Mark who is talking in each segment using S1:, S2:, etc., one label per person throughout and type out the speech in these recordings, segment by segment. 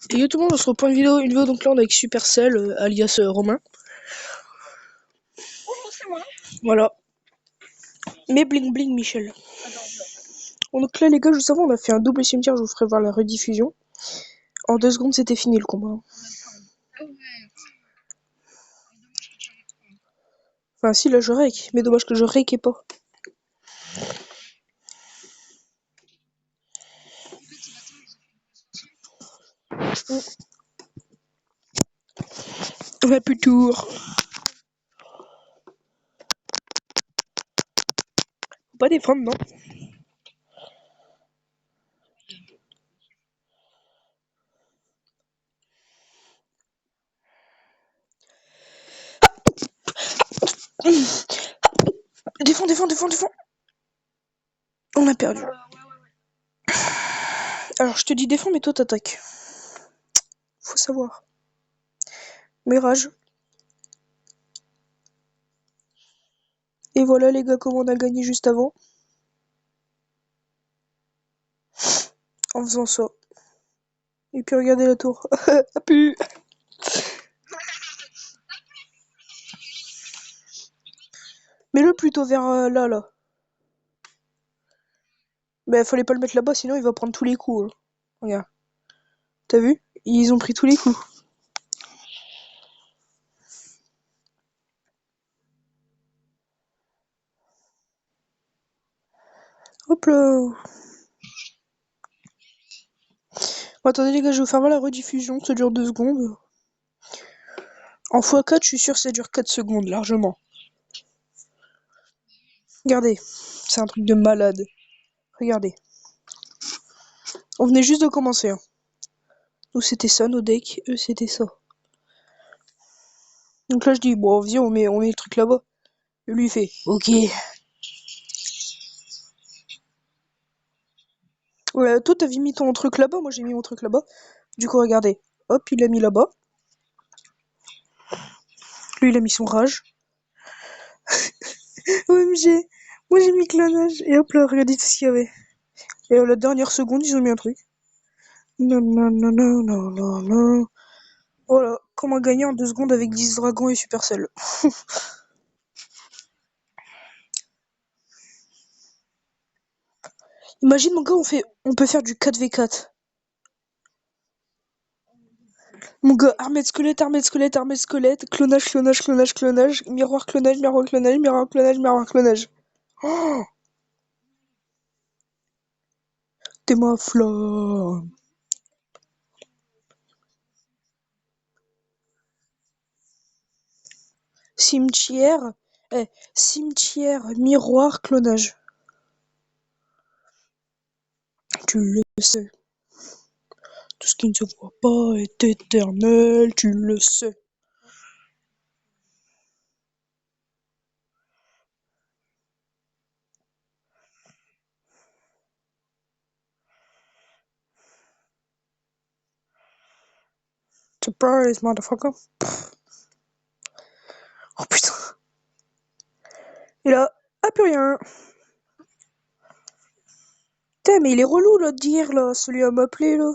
S1: Et yo tout le monde, on se reprend une vidéo donc là on est avec Supercell, alias Romain.
S2: Bonjour, c'est moi.
S1: Voilà. Mais bling bling Michel. Donc là les gars, juste avant on a fait un double cimetière, je vous ferai voir la rediffusion. En 2 secondes c'était fini le combat.
S2: Ah ouais. Dommage que tu arrives pas.
S1: Enfin si là je rake, mais dommage que je rake pas.
S2: En fait, ce matin, j'ai fait une grosse sortie.
S1: On a plus de tour. Faut pas défendre non. Défends, défends, défends, défends. On a perdu. Alors je te dis défends mais toi t'attaques. Faut savoir. Mirage. Et voilà les gars comment on a gagné juste avant. En faisant ça. Et puis regardez la tour. Ah pu. Mets-le plutôt vers là là. Bah fallait pas le mettre là-bas sinon il va prendre tous les coups. Hein. Regarde. T'as vu? Ils ont pris tous les coups. Hop là. Bon, attendez les gars, je vais vous faire voir la rediffusion, ça dure 2 secondes. En x4, je suis sûr que ça dure 4 secondes, largement. Regardez, c'est un truc de malade. Regardez. On venait juste de commencer. Hein. Nous c'était ça, nos decks, eux c'était ça. Donc là je dis, bon viens, on met le truc là-bas. Et lui il fait, ok. Ouais, toi t'avais mis ton truc là-bas, moi j'ai mis mon truc là-bas. Du coup regardez, hop, il l'a mis là-bas. Lui il a mis son rage. OMG, moi j'ai mis clonage. Et hop là, regardez tout ce qu'il y avait. Et à la dernière seconde, ils ont mis un truc. Non, non, non, non, non, non, non. Voilà, comment gagner en 2 secondes avec 10 dragons et Supercell. Imagine mon gars, on peut faire du 4v4. Mon gars, armée de squelette, armée de squelette, armée de squelette, clonage, clonage, clonage, clonage, miroir, clonage, miroir, clonage, miroir, clonage, miroir, clonage. Oh, t'es ma flamme. Cimetière, cimetière, miroir, clonage. Tu le sais. Tout ce qui ne se voit pas est éternel, tu le sais. Surprise, motherfucker. Oh putain. Et là, ah plus rien. Putain, mais il est relou là de dire là, celui à m'appeler là.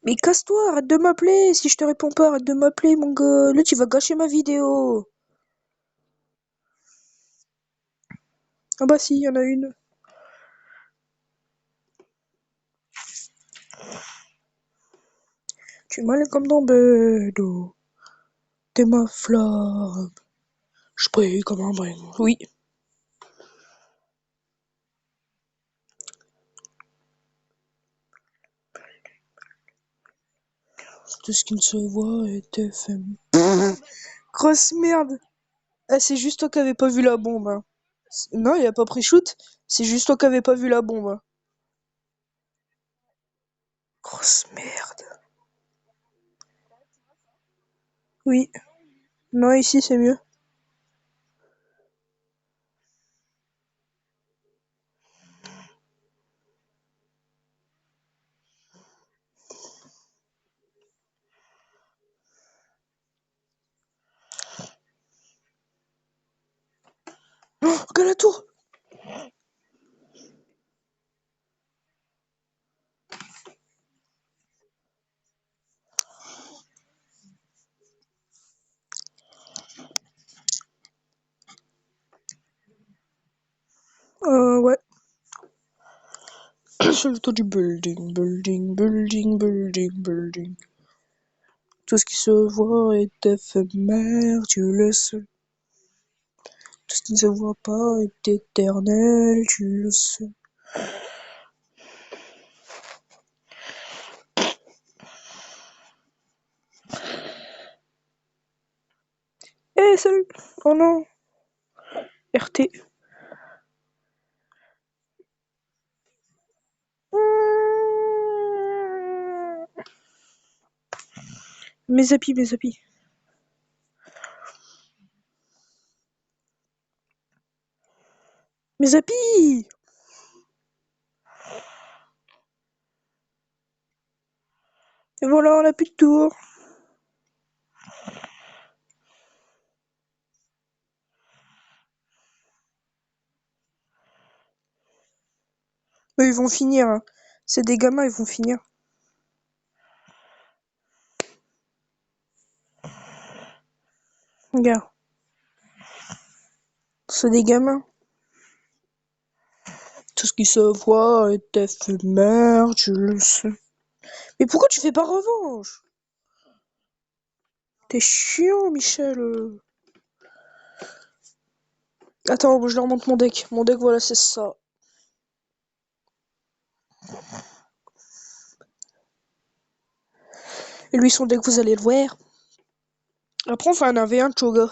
S1: Mais casse-toi, arrête de m'appeler. Si je te réponds pas, arrête de m'appeler, mon gars. Là, tu vas gâcher ma vidéo. Ah bah si, il y en a une. Tu es mal comme dans Bedo. T'es ma flamme. Je brille comme un brin. Oui. Tout ce qui ne se voit est éphémère. Grosse merde. Ah, c'est juste toi qui avais pas vu la bombe. Hein. Non, il a pas pris shoot. C'est juste toi qui avais pas vu la bombe. Hein. Grosse merde. Oui. Non, ici c'est mieux. Oh, regarde la tour. Ouais. Sur le toit du building, building, building, building, building. Tout ce qui se voit est éphémère, tu le sais. Tout ce qui ne se voit pas est éternel, tu le sais. Eh, salut! Oh non! RT. Mes appuis, mes appuis. Mes appuis! Et voilà, on a plus de tour. Eux, ils vont finir. Hein. C'est des gamins, ils vont finir. Regarde. C'est des gamins. Tout ce qui se voit est éphémère, tu le sais. Mais pourquoi tu fais pas revanche? T'es chiant, Michel. Attends, je leur montre mon deck. Mon deck, voilà, c'est ça. Et lui, son deck, vous allez le voir. Après, on fait un 1v1 de Choga.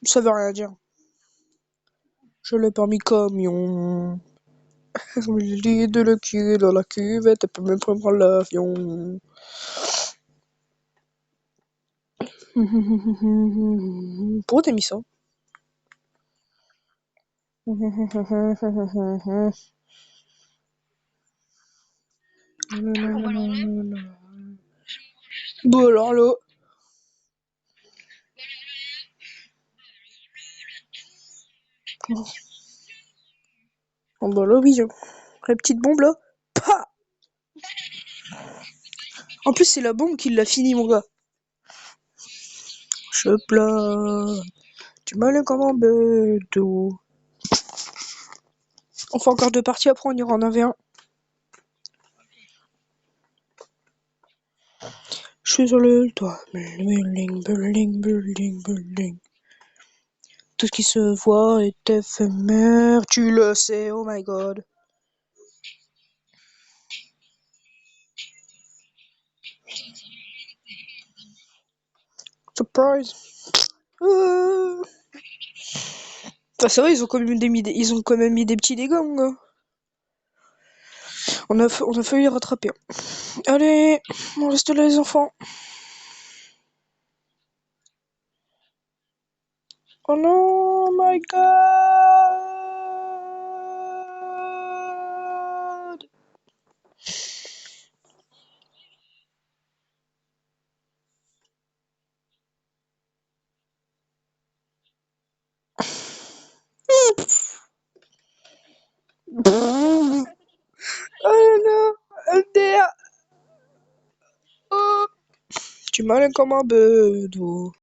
S1: Ça veut rien dire. Je l'ai pas mis camion. Je me dis de le cul dans la cuvette, elle peut même pas prendre l'avion. Pourquoi t'as mis ça?
S2: On va l'enlever.
S1: Bon alors là. Oh bah là oui, la petite bombe là. Pah. En plus c'est la bombe qui l'a fini mon gars. Je plane. Tu m'as l'air comme un bateau. On fait encore deux parties, après on ira en 1v1. Je suis sur le toit. Building, building, building, building. Tout ce qui se voit est éphémère. Tu le sais, oh my god. Surprise. Enfin, ça va, ils ont quand même ils ont quand même mis des petits dégâts, mon gars. On a failli les rattraper. Allez, on reste là, les enfants. Oh non, my god. Oh non, Alter. Oh. Tu m'as l'air comme un bedeau.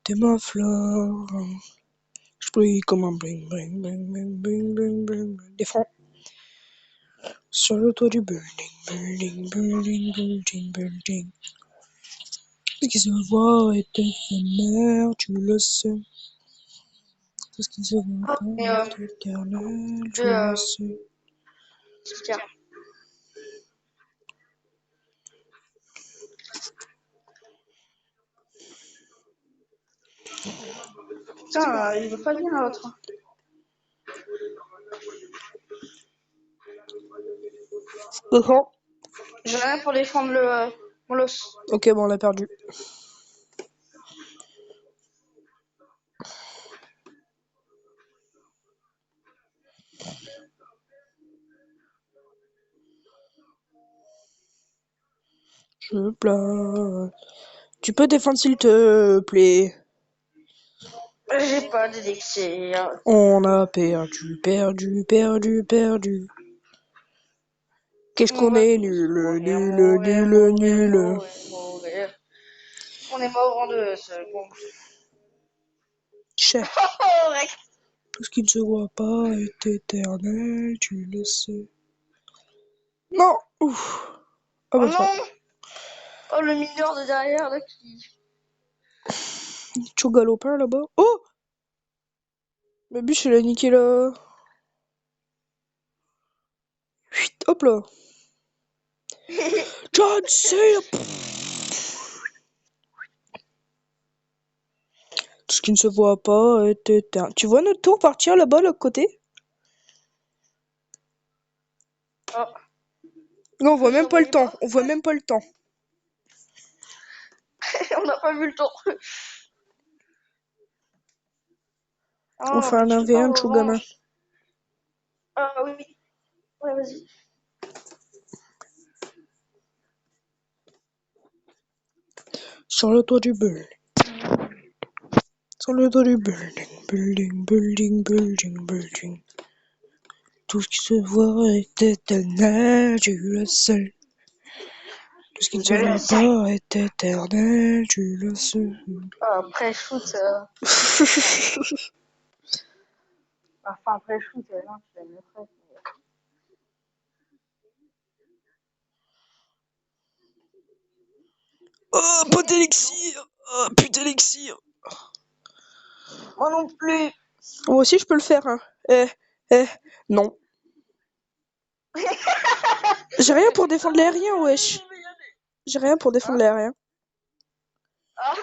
S1: T'es ma fleur. Je brille comme un bling bling bling bling bling bling bling. Des francs. Sur le toit du building, building, building, building, building. Ce qui se voit est éphémère, tu le sais. Tout ce qui se voit pas
S2: Et
S1: est éternel, tu
S2: deux,
S1: le sais.
S2: stickers. Putain, il veut pas venir l'autre.
S1: D'accord.
S2: J'ai rien pour défendre le mon los.
S1: Ok, bon, on l'a perdu. Je pleure. Tu peux défendre s'il te plaît.
S2: J'ai pas d'élixir.
S1: On a perdu, perdu, perdu, perdu. Qu'est-ce
S2: On
S1: qu'on
S2: va
S1: est
S2: tous
S1: nul,
S2: mourir,
S1: nul,
S2: mourir,
S1: nul,
S2: mourir,
S1: nul.
S2: mourir, mourir. On est mort en 2 secondes.
S1: Chais.
S2: Oh, Rex.
S1: Tout ce qui ne se voit pas est éternel, tu le sais. Non. Ouf. Ah
S2: Oh
S1: bah ça.
S2: non. Oh, le mineur de derrière, là, qui...
S1: Tcho galopin là-bas. Oh. Ma bûche, elle a niqué là. Chut, hop là. John Cena. Tout ce qui ne se voit pas est éternel. Tu vois notre tour partir là-bas, l'autre côté?
S2: Oh.
S1: Non, on voit même
S2: J'en
S1: pas le
S2: voyais
S1: temps.
S2: pas.
S1: On voit même pas le temps.
S2: On n'a pas vu le temps.
S1: On
S2: Oh,
S1: fait
S2: mais
S1: un
S2: tu peux pas
S1: 1v1, Tchou gamin.
S2: revanche. Ah oui, oui. Ouais, vas-y.
S1: Sur le toit du building. Sur le toit du building. Building, building, building, building. Tout ce qui se voit est éternel, tu le sais. Tout ce qui ne se
S2: Je le
S1: voit
S2: sais.
S1: pas est éternel, tu le sais.
S2: Après shoot, enfin après shoot, non, tu l'aimes très.
S1: Oh, pas d'élixir! Oh, putain d'élixir!
S2: Moi non plus.
S1: Moi aussi, je peux le faire, hein. Non. J'ai rien pour défendre l'aérien, wesh. J'ai rien pour défendre
S2: Hein?
S1: l'aérien.
S2: Ah.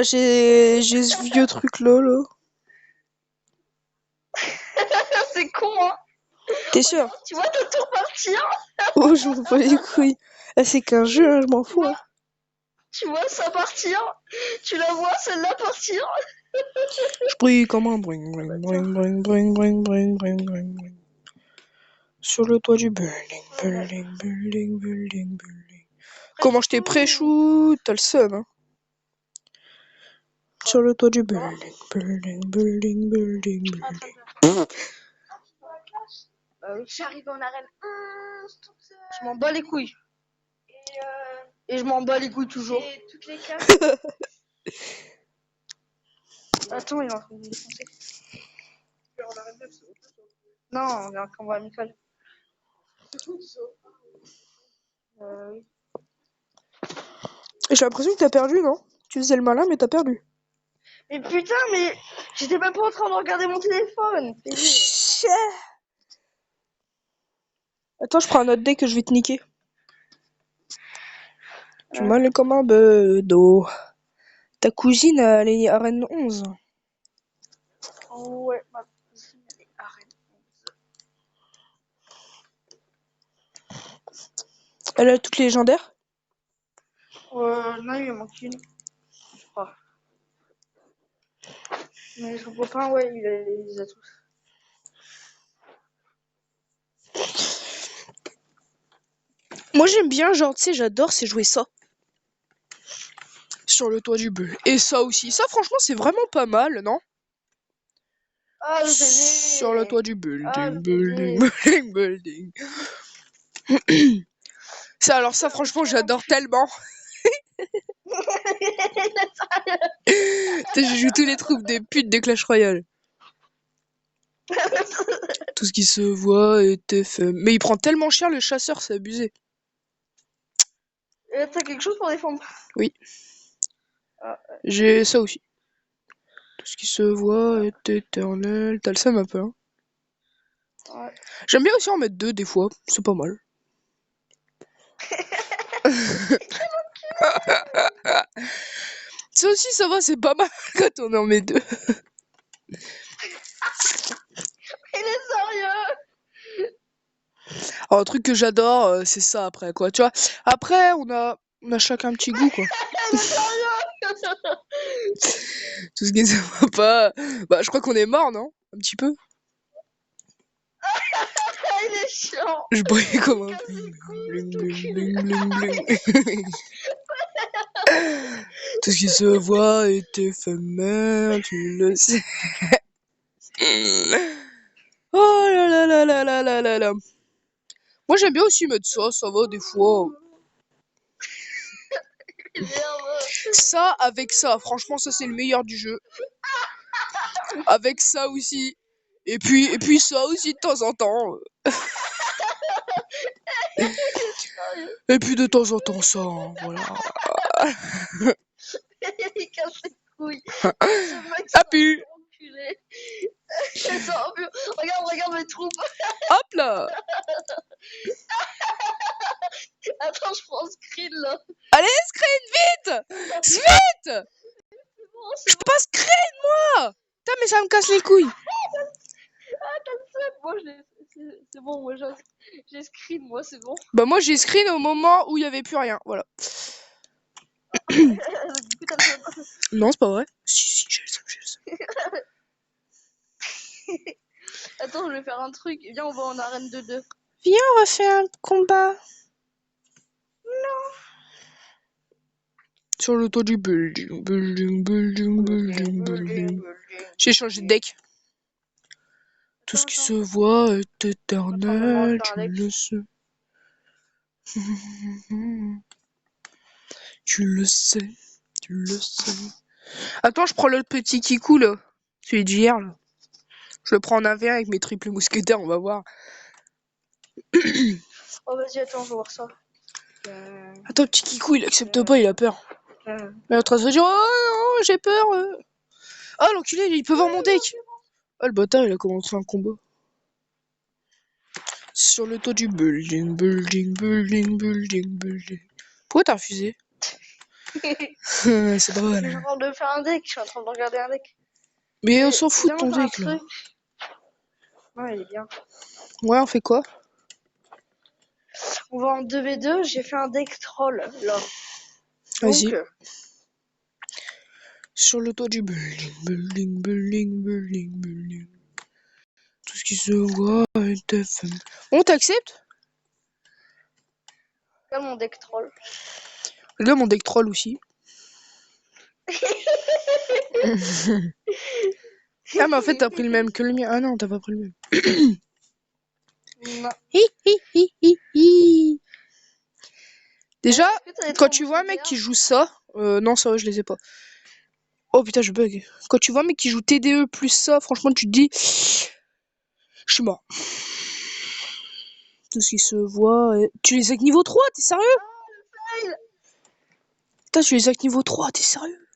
S1: J'ai ce vieux truc-là, là.
S2: C'est con, hein.
S1: T'es sûr?
S2: Regarde, tu vois ton tour partir.
S1: Oh, je m'en bats les couilles. Ah, c'est qu'un jeu, hein, je m'en
S2: Tu
S1: fous, hein.
S2: vois, tu vois ça partir. Tu la vois celle-là partir.
S1: Je brille comme un bring, bring, bring, bring, bring, bring, bring, bring, bring, bring. Sur le toit du building, building, building, building, building. Comment je t'ai pré-shoot? T'as le seum, hein. Sur le toit du building, building, building, building, building.
S2: Oui. J'arrive en arène 1, je m'en bats les couilles. Et je m'en bats les couilles toujours. Et toutes les cartes. Attends, il est en train de me défoncer. Non, on est en combat amical. Oui.
S1: J'ai l'impression que t'as perdu, non? Tu faisais le malin, mais t'as perdu.
S2: Mais putain, mais j'étais même pas en train de regarder mon téléphone.
S1: Attends, je prends un autre deck que je vais te niquer. Tu m'as comme un bedeau. Ta cousine, elle est à Rennes 11.
S2: Oh ouais, ma cousine, elle est arène.
S1: Elle a toutes les légendaires?
S2: Non, il lui manque une, je crois. Mais son copain, ouais, il les a tous.
S1: Moi j'aime bien, genre, tu sais, j'adore, c'est jouer ça. Sur le toit du bulle. Et ça aussi. Ça, franchement, c'est vraiment pas mal, non?
S2: Ah, le
S1: Sur le
S2: PV.
S1: toit du
S2: Ah,
S1: building,
S2: le
S1: building,
S2: PV.
S1: building, building. Ça, alors ça, franchement, j'adore tellement. Je joue tous les troupes des putes de Clash Royale. Tout ce qui se voit est FM. Mais il prend tellement cher le chasseur, c'est abusé.
S2: T'as quelque chose pour défendre?
S1: Oui,
S2: Ah,
S1: j'ai ça aussi. Tout ce qui se voit est éternel. T'as le seum un peu, hein.
S2: ouais.
S1: J'aime bien aussi en mettre deux des fois, c'est pas mal. Ça aussi, ça va, c'est pas mal quand on en met deux.
S2: Il est sérieux?
S1: Alors, un truc que j'adore, c'est ça après, quoi. Tu vois, après, on a chacun un petit goût, quoi.
S2: Il est sérieux?
S1: Tout ce qui ne se voit pas. Bah, je crois qu'on est mort, non? Un petit peu.
S2: Il est chiant.
S1: Je brille comme un
S2: Casse les
S1: bling,
S2: couilles,
S1: bling,
S2: ton
S1: bling,
S2: cul.
S1: bling, bling, bling. Tout ce qui se voit est éphémère, tu le sais. Oh là là là là là là là là. Moi j'aime bien aussi mettre ça va des fois.
S2: Il est nerveux.
S1: Ça avec ça, franchement ça c'est le meilleur du jeu. Avec ça aussi. Et puis ça aussi de temps en temps. Et puis de temps en temps ça, hein, voilà.
S2: Il casse les couilles. Ce mec,
S1: Ah
S2: c'est
S1: puis,
S2: un enculé. Regarde mes troupes.
S1: hop là.
S2: Attends, je prends un screen là.
S1: Allez, screen, vite. Vite.
S2: C'est bon, c'est
S1: Je peux pas screen, moi. Putain, mais ça me casse les couilles.
S2: bon. C'est bon, moi j'ai screen, moi c'est bon.
S1: Bah moi j'ai screen au moment où il y avait plus rien, voilà.
S2: Du coup, t'as le seum.
S1: Non, c'est pas vrai. Si, j'ai le seum, j'ai le seum.
S2: Attends, je vais faire un truc. Viens, on va en arène de 2.
S1: Viens, on va faire un combat. Sur le toit du building. J'ai changé de deck. Tout ce qui se voit est éternel, tu le sais. Tu le sais, tu le sais. Attends, je prends le petit Kikou là. Celui d'hier là. Je le prends en 1v1 avec mes triples mousquetaires, on va voir.
S2: Oh, vas-y, attends, je vais voir ça.
S1: Attends, petit Kikou, il accepte pas, il a peur. Il est en train de se dire, oh non, j'ai peur. Ah, l'enculé, il peut voir mon deck. Ah, le bâtard, il a commencé un combat. Sur le toit du building. Pourquoi t'as refusé? C'est drôle.
S2: Je suis en train de faire un deck, je suis en train de regarder un deck.
S1: Mais on s'en fout de ton
S2: Viens, on
S1: deck
S2: fait un
S1: là.
S2: truc. Ouais, il est bien.
S1: Ouais, on fait quoi?
S2: On va en 2v2, j'ai fait un deck troll là.
S1: Vas-y.
S2: Donc,
S1: Sur le toit du building. Tout ce qui se voit est FM. On t'accepte?
S2: regarde mon deck troll.
S1: Regarde mon deck troll aussi. Ah, mais en fait, t'as pris le même que le mien. Ah non, t'as pas pris le même.
S2: Non.
S1: Déjà,
S2: Est-ce que t'as des
S1: quand
S2: trois
S1: tu vois un mec
S2: mousquetaires
S1: qui joue ça, non, ça va, je les ai pas. Oh putain, je bug. Quand tu vois un mec qui joue TDE plus ça, franchement, tu te dis, je suis mort. Tout ce qui se voit. Tu les as que niveau 3, t'es sérieux?
S2: fail.
S1: Putain, tu les as que niveau 3, t'es sérieux?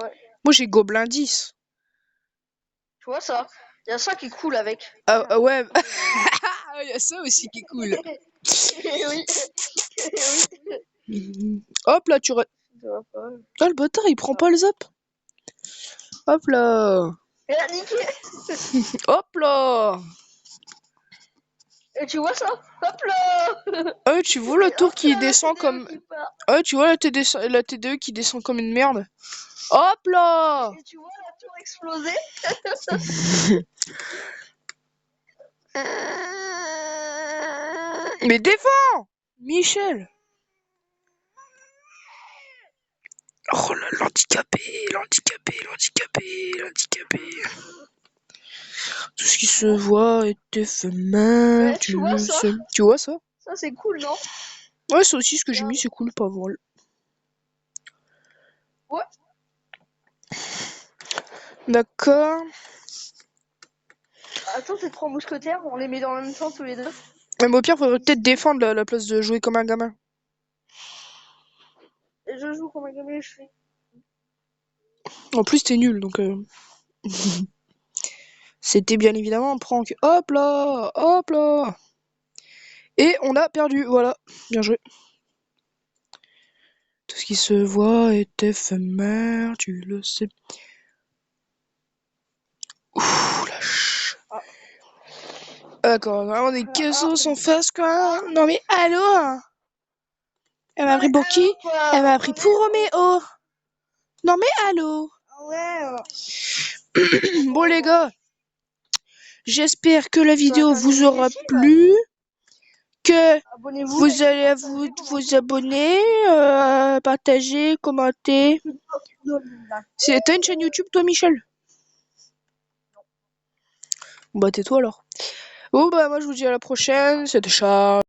S2: Ouais.
S1: Moi, j'ai Gobelin 10.
S2: Tu vois ça? Il y a ça qui est cool avec.
S1: Ah ouais. Il y a ça aussi qui est cool.
S2: Oui.
S1: Hop là, tu.
S2: Ça va pas.
S1: Ah, le bâtard, il prend pas le zap. Hop là.
S2: Elle a niqué.
S1: Hop là.
S2: Et tu vois ça? Hop là.
S1: Ah, tu vois la tour
S2: Hop
S1: qui
S2: là, la
S1: descend
S2: TDE
S1: comme.
S2: qui part.
S1: Ah, tu vois la TDE qui descend comme une merde. Hop là.
S2: Et tu vois la tour exploser.
S1: Mais défends, Michel. Oh là, l'handicapé. Tout ce qui se voit est éphémère,
S2: Ouais,
S1: tu
S2: tu vois
S1: le
S2: ça?
S1: sais. Tu vois ça?
S2: Ça c'est cool, non?
S1: Ouais, ça aussi, ce que j'ai mis, c'est cool, pas vol.
S2: Ouais.
S1: D'accord.
S2: Attends, tes trois mousquetaires, on les met dans le même temps tous les deux.
S1: Mais au pire, faudrait peut-être défendre à la place de jouer comme un gamin.
S2: Et je joue comme un gamin, je suis.
S1: En plus, t'es nul, donc... C'était bien évidemment un prank. Hop là. Et on a perdu, voilà. Bien joué. Tout ce qui se voit est éphémère, tu le sais. Ouh, lâche. D'accord, vraiment des quesos en face, quoi. Non mais allô. Elle m'a pris pour qui? Elle m'a pris pour Roméo. Non mais allô.
S2: Ouais.
S1: Bon les gars, j'espère que la vidéo vous aura plu, que
S2: Abonnez-vous.
S1: vous allez vous abonner, partager, commenter. T'as une chaîne YouTube toi Michel? Bah tais-toi alors. Bon bah moi je vous dis à la prochaine, c'était Charles.